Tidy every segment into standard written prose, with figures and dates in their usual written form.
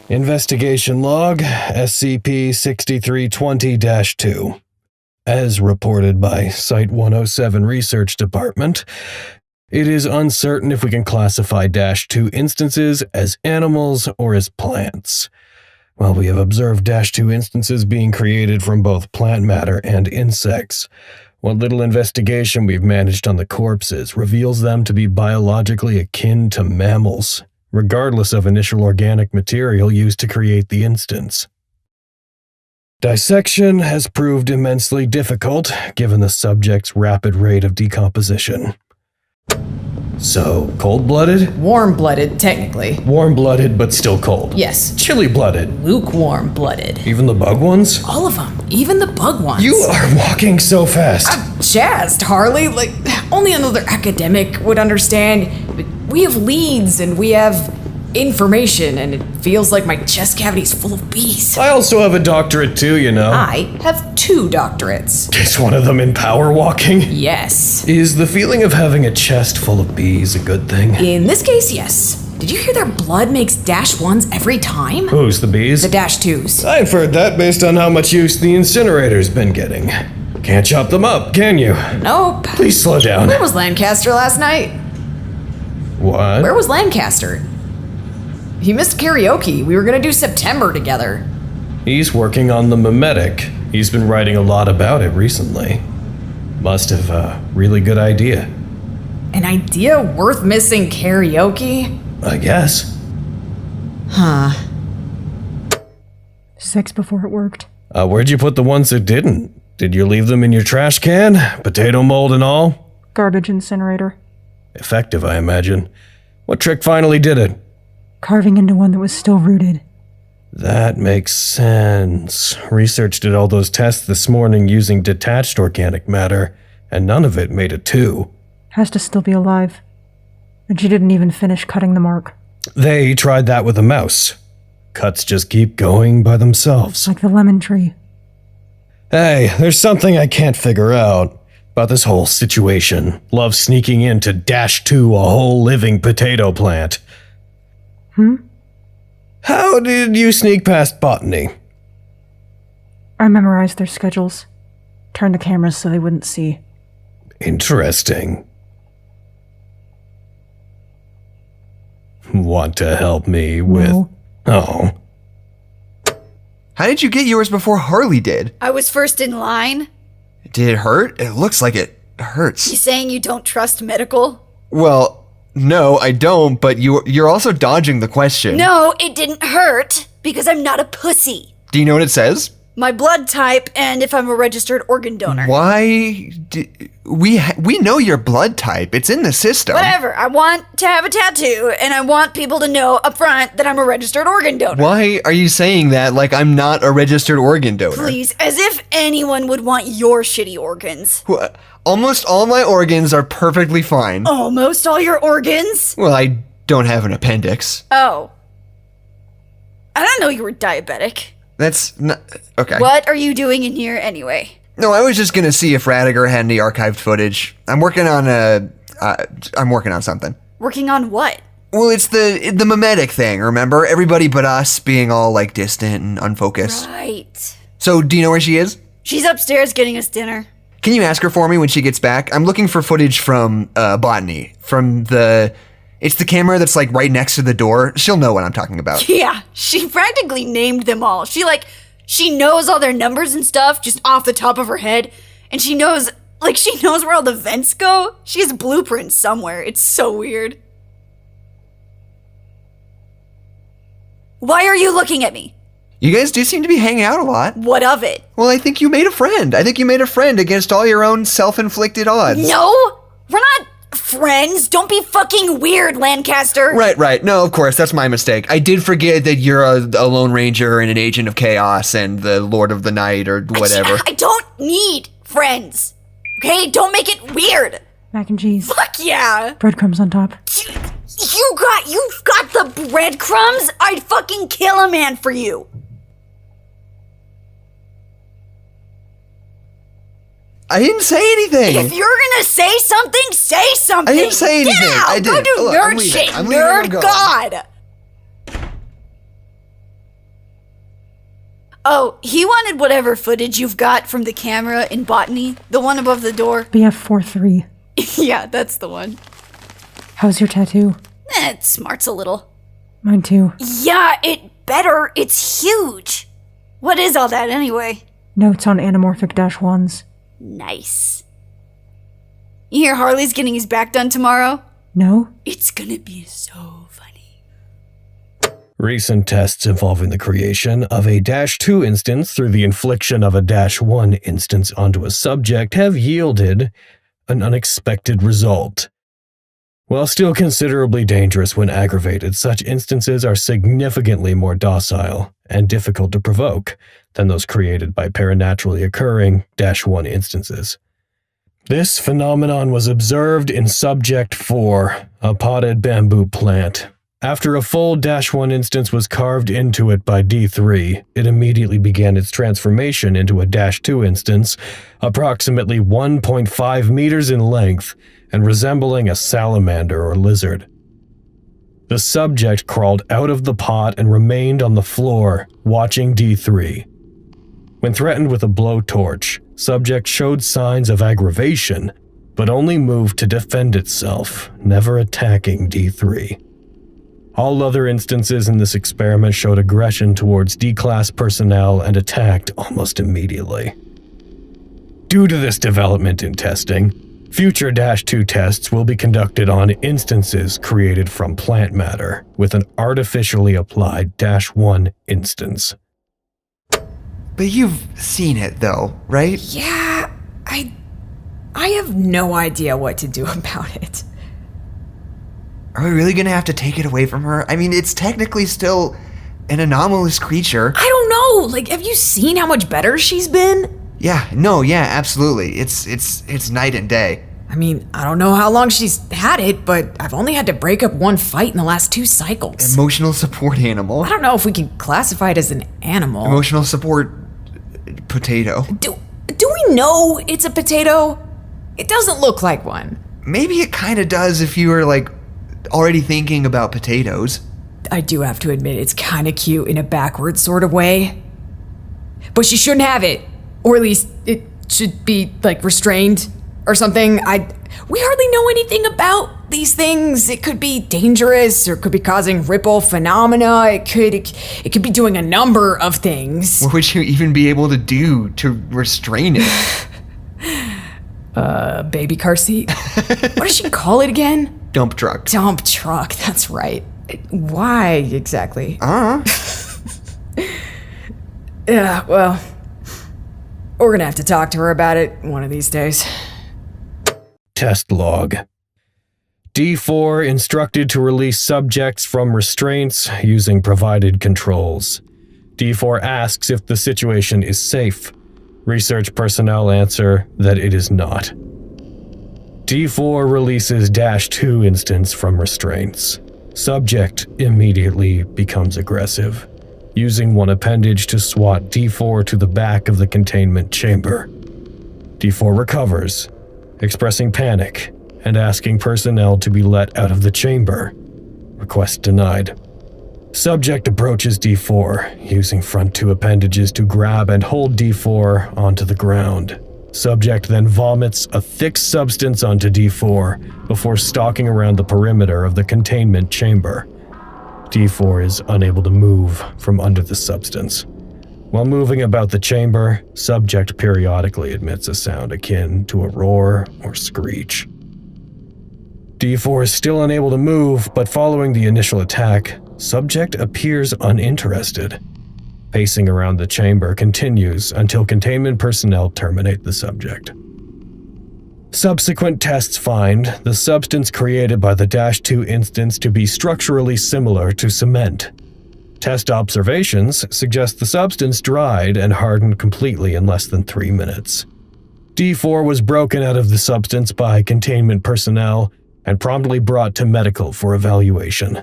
Investigation log, SCP-6320-2. As reported by Site-107 Research Department, it is uncertain if we can classify -2 instances as animals or as plants. While we have observed -2 instances being created from both plant matter and insects, what little investigation we've managed on the corpses reveals them to be biologically akin to mammals, regardless of initial organic material used to create the instance. Dissection has proved immensely difficult given the subject's rapid rate of decomposition. So, cold-blooded? Warm-blooded, technically. Warm-blooded, but still cold. Yes. Chilly-blooded? Lukewarm-blooded. Even the bug ones? All of them. Even the bug ones. You are walking so fast. I'm jazzed, Harley. Only another academic would understand. We have leads and we have information, and it feels like my chest cavity's full of bees. I also have a doctorate too, you know. I have 2 doctorates. Is one of them in power walking? Yes. Is the feeling of having a chest full of bees a good thing? In this case, yes. Did you hear their blood makes -1s every time? Who's the bees? The -2s. I've heard that based on how much use the incinerator's been getting. Can't chop them up, can you? Nope. Please slow down. Where was Lancaster last night? What? Where was Lancaster? He missed karaoke. We were gonna do September together. He's working on the mimetic. He's been writing a lot about it recently. Must have a really good idea. An idea worth missing karaoke? I guess. Huh. 6 before it worked. Where'd you put the ones that didn't? Did you leave them in your trash can? Potato mold and all? Garbage incinerator. Effective, I imagine. What trick finally did it? Carving into one that was still rooted. That makes sense. Research did all those tests this morning using detached organic matter, and none of it made a 2. Has to still be alive. And she didn't even finish cutting the mark. They tried that with a mouse. Cuts just keep going by themselves. Like the lemon tree. Hey, there's something I can't figure out about this whole situation. Love sneaking into -2 a whole living potato plant. How did you sneak past botany? I memorized their schedules. Turned the cameras so they wouldn't see. Interesting. Want to help me with... No. Oh. How did you get yours before Harley did? I was first in line. Did it hurt? It looks like it hurts. You saying you don't trust medical? Well, no, I don't, but you're also dodging the question. No, it didn't hurt, because I'm not a pussy. Do you know what it says? My blood type, and if I'm a registered organ donor. Why? We know your blood type. It's in the system. Whatever, I want to have a tattoo, and I want people to know up front that I'm a registered organ donor. Why are you saying that like I'm not a registered organ donor? Please, as if anyone would want your shitty organs. Almost all my organs are perfectly fine. Almost all your organs? Well, I don't have an appendix. Oh. I didn't know you were diabetic. That's not... Okay. What are you doing in here anyway? No, I was just gonna see if Raddagher had any archived footage. I'm working on something. Working on what? Well, it's the mimetic thing, remember? Everybody but us being all, like, distant and unfocused. Right. So, do you know where she is? She's upstairs getting us dinner. Can you ask her for me when she gets back? I'm looking for footage from, Botany. From it's the camera that's, like, right next to the door. She'll know what I'm talking about. Yeah, she practically named them all. She knows all their numbers and stuff just off the top of her head. And she knows where all the vents go. She has blueprints somewhere. It's so weird. Why are you looking at me? You guys do seem to be hanging out a lot. What of it? Well, I think you made a friend. I think you made a friend against all your own self-inflicted odds. No, we're not friends. Don't be fucking weird, Lancaster. Right. No, of course, that's my mistake. I did forget that you're a Lone Ranger and an agent of chaos and the Lord of the Night or whatever. I don't need friends. Okay, don't make it weird. Mac and cheese. Fuck yeah. Breadcrumbs on top. You've got the breadcrumbs? I'd fucking kill a man for you. I didn't say anything. If you're gonna say something, say something. I didn't say anything. Get out. I didn't. Go do Look, nerd I'm leaving. shit, I'm leaving. I'm nerd going. god. Oh, he wanted whatever footage you've got from the camera in Botany, the one above the door. BF43. Yeah, that's the one. How's your tattoo? It smarts a little. Mine too. Yeah, it better. It's huge. What is all that anyway? Notes on anamorphic -1s. Nice. You hear Harley's getting his back done tomorrow? No? It's gonna be so funny. Recent tests involving the creation of a -2 instance through the infliction of a -1 instance onto a subject have yielded an unexpected result. While still considerably dangerous when aggravated, such instances are significantly more docile and difficult to provoke than those created by paranaturally occurring -1 instances. This phenomenon was observed in Subject 4, a potted bamboo plant. After a full -1 instance was carved into it by D3, it immediately began its transformation into a -2 instance, approximately 1.5 meters in length and resembling a salamander or lizard. The subject crawled out of the pot and remained on the floor, watching D3. When threatened with a blowtorch, subject showed signs of aggravation, but only moved to defend itself, never attacking D3. All other instances in this experiment showed aggression towards D-Class personnel and attacked almost immediately. Due to this development in testing, future -2 tests will be conducted on instances created from plant matter with an artificially applied -1 instance. But you've seen it, though, right? Yeah, I have no idea what to do about it. Are we really gonna have to take it away from her? I mean, it's technically still an anomalous creature. I don't know. Like, have you seen how much better she's been? Yeah, absolutely. It's night and day. I mean, I don't know how long she's had it, but I've only had to break up one fight in the last 2 cycles. Emotional support animal. I don't know if we can classify it as an animal. Emotional support potato. Do we know it's a potato? It doesn't look like one. Maybe it kind of does if you were, like, already thinking about potatoes. I do have to admit, it's kind of cute in a backwards sort of way. But she shouldn't have it. Or at least it should be, like, restrained or something. We hardly know anything about these things. It could be dangerous, or it could be causing ripple phenomena. It could be doing a number of things. What would you even be able to do to restrain it? Baby car seat? What does she call it again? Dump truck. Dump truck, that's right. Why exactly? Yeah, well, we're gonna have to talk to her about it one of these days. Test log. D4 instructed to release subjects from restraints using provided controls. D4 asks if the situation is safe. Research personnel answer that it is not. D4 releases -2 instance from restraints. Subject immediately becomes aggressive, using one appendage to swat D4 to the back of the containment chamber. D4 recovers, expressing panic and asking personnel to be let out of the chamber. Request denied. Subject approaches D4, using front 2 appendages to grab and hold D4 onto the ground. Subject then vomits a thick substance onto D4 before stalking around the perimeter of the containment chamber. D4 is unable to move from under the substance. While moving about the chamber, subject periodically emits a sound akin to a roar or screech. D4 is still unable to move, but following the initial attack, subject appears uninterested. Pacing around the chamber continues until containment personnel terminate the subject. Subsequent tests find the substance created by the -2 instance to be structurally similar to cement. Test observations suggest the substance dried and hardened completely in less than 3 minutes. D4 was broken out of the substance by containment personnel and promptly brought to medical for evaluation.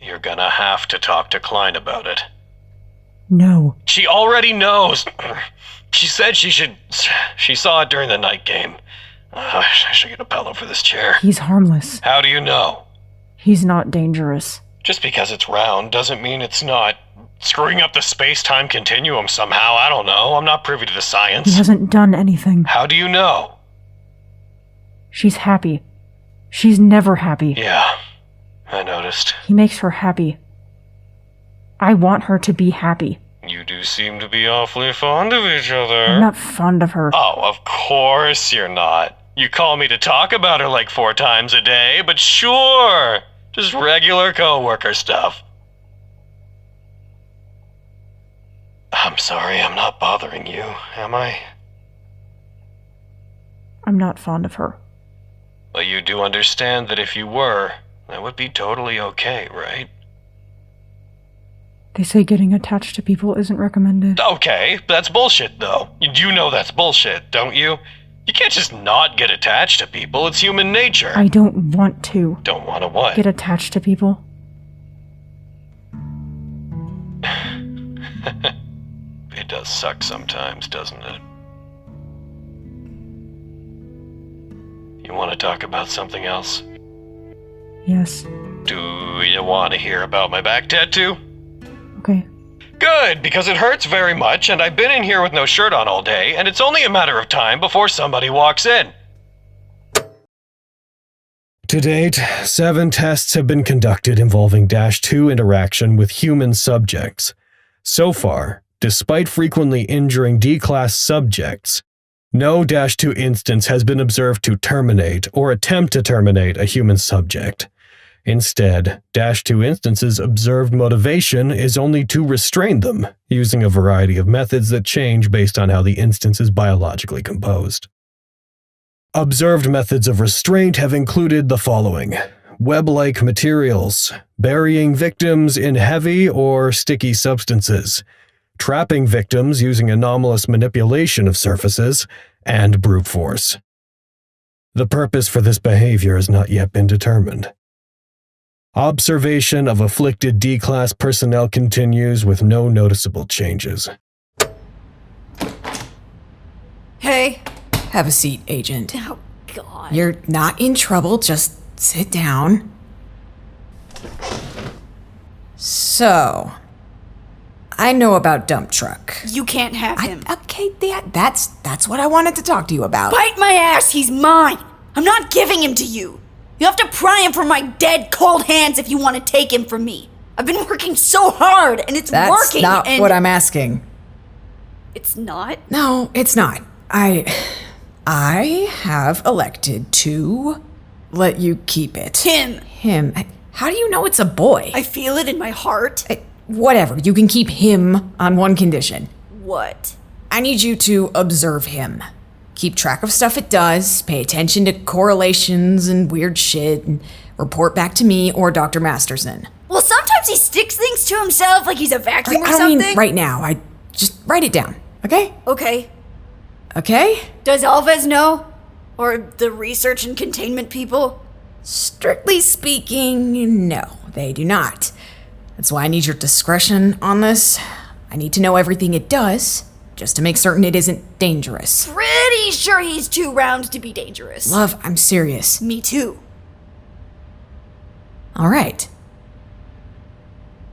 You're gonna have to talk to Klein about it. No. She already knows. She said she saw it during the night game. I should get a pillow for this chair. He's harmless. How do you know? He's not dangerous. Just because it's round doesn't mean it's not screwing up the space-time continuum somehow. I don't know. I'm not privy to the He science. hasn't done anything. How do you know? She's happy. She's never happy. Yeah, I noticed. He makes her happy. I want her to be happy. You do seem to be awfully fond of each other. I'm not fond of her. Oh, of course you're not. You call me to talk about her like 4 times a day, but sure. Just regular coworker stuff. I'm sorry, I'm not bothering you, am I? I'm not fond of her. Well, you do understand that if you were, that would be totally okay, right? They say getting attached to people isn't recommended. Okay, that's bullshit, though. You know that's bullshit, don't you? You can't just not get attached to people. It's human nature. I don't want to. Don't want to what? Get attached to people. It does suck sometimes, doesn't it? You want to talk about something else? Yes. Do you want to hear about my back tattoo? Okay. Good, because it hurts very much, and I've been in here with no shirt on all day, and it's only a matter of time before somebody walks in. To date, 7 tests have been conducted involving -2 interaction with human subjects. So far, despite frequently injuring D-class subjects, no -2 instance has been observed to terminate or attempt to terminate a human subject. Instead, -2 instances observed motivation is only to restrain them, using a variety of methods that change based on how the instance is biologically composed. Observed methods of restraint have included the following: web-like materials, burying victims in heavy or sticky substances, trapping victims using anomalous manipulation of surfaces, and brute force. The purpose for this behavior has not yet been determined. Observation of afflicted D-class personnel continues with no noticeable changes. Hey. Have a seat, Agent. Oh, God. You're not in trouble, just sit down. So, I know about dump truck. You can't have him. Okay, that's what I wanted to talk to you about. Bite my ass, he's mine. I'm not giving him to you. You have to pry him from my dead, cold hands if you want to take him from me. I've been working so hard, and it's That's working. not what I'm asking. It's not? No, it's not. I have elected to let you keep it. Him. How do you know it's a boy? I feel it in my heart. Whatever, you can keep him on one condition. What? I need you to observe him. Keep track of stuff it does, pay attention to correlations and weird shit, and report back to me or Dr. Masterson. Well, sometimes he sticks things to himself like he's a vacuum or I something. mean right now. I just write it down, okay? Okay. Okay? Does Alves know? Or the research and containment people? Strictly speaking, no, they do not. That's why I need your discretion on this. I need to know everything it does, just to make certain it isn't dangerous. Pretty sure he's too round to be dangerous. Love, I'm serious. Me too. All right.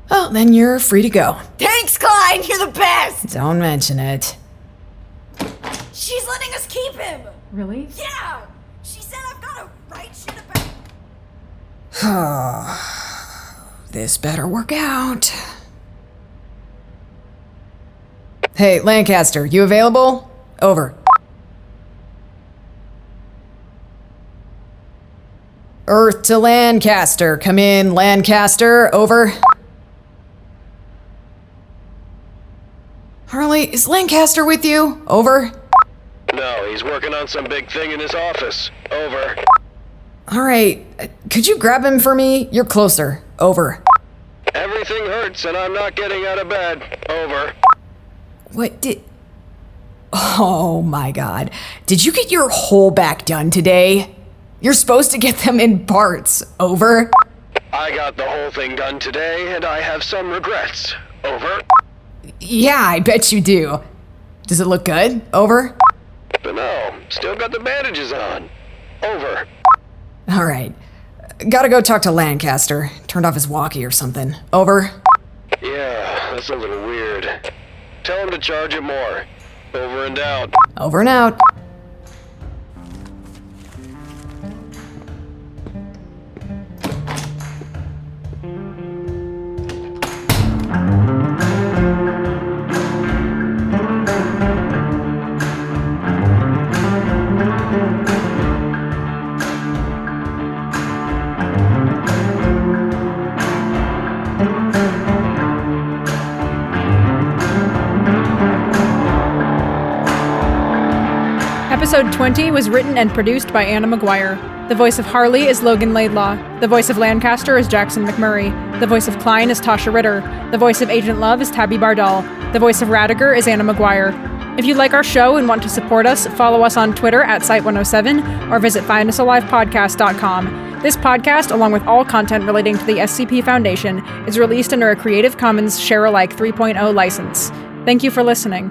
Well, then you're free to go. Thanks, Klein. You're the best. Don't mention it. She's letting us keep him. Really? Yeah. She said I've got to write shit about. This better work out. Hey, Lancaster, you available? Over. Earth to Lancaster. Come in, Lancaster. Over. Harley, is Lancaster with you? Over. No, he's working on some big thing in his office. Over. All right, could you grab him for me? You're closer. Over. Everything hurts and I'm not getting out of bed. Over. What did... Oh my god. Did you get your whole back done today? You're supposed to get them in parts. Over. I got the whole thing done today and I have some regrets. Over. Yeah, I bet you do. Does it look good? Over. But no, still got the bandages on. Over. All right. Gotta go talk to Lancaster. Turned off his walkie or something. Over. Yeah, that's a little weird. Tell him to charge it more. Over and out. Over and out. Episode 20 was written and produced by Anna Maguire. The voice of Harley is Logan Laidlaw. The voice of Lancaster is Jackson McMurray. The voice of Klein is Taschia Ritter. The voice of Agent Love is Tabi Bardall. The voice of Raddagher is Anna Maguire. If you like our show and want to support us, follow us on Twitter at Site107 or visit findusalivepodcast.com. This podcast, along with all content relating to the SCP Foundation, is released under a Creative Commons Share-alike 3.0 license. Thank you for listening.